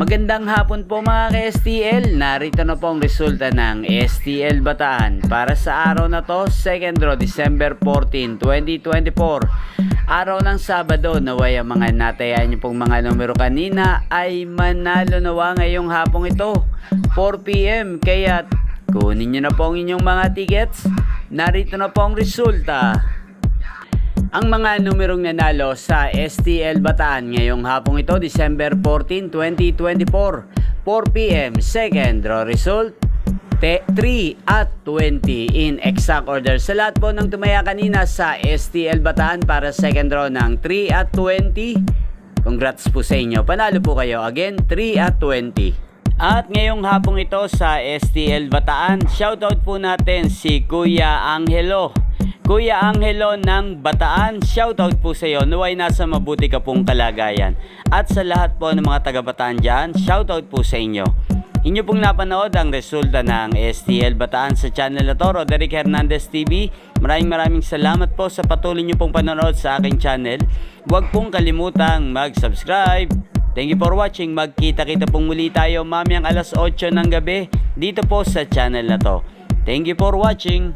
Magandang hapon po mga ka-STL. Narito na po ang resulta ng STL Bataan para sa araw na to, 2nd draw, December 14, 2024. Araw ng Sabado, naway ang mga natayaan niyo pong mga numero kanina ay manalo nawa ngayong hapong ito, 4 PM. Kaya kunin niyo na po ang inyong mga tickets. Narito na po ang resulta. Ang mga numerong nanalo sa STL Bataan ngayong hapong ito, December 14, 2024, 4 PM, second draw result, 3 at 20 in exact order. Sa lahat po ng tumaya kanina sa STL Bataan para second draw ng 3 at 20, congrats po sa inyo. Panalo po kayo. Again, 3 at 20. At ngayong hapong ito sa STL Bataan, shoutout po natin si Kuya Angelo. Kuya Angelo ng Bataan, shoutout po sa iyo. Naway nasa mabuti ka pong kalagayan. At sa lahat po ng mga taga Bataan dyan, shoutout po sa inyo. Inyo pong napanood ang resulta ng STL Bataan sa channel na to, Roderick Hernandez TV. Maraming salamat po sa patuloy nyo pong panonood sa aking channel. Huwag pong kalimutang mag-subscribe. Thank you for watching. Magkita-kita pong muli tayo mamayang alas 8 ng gabi dito po sa channel na to. Thank you for watching.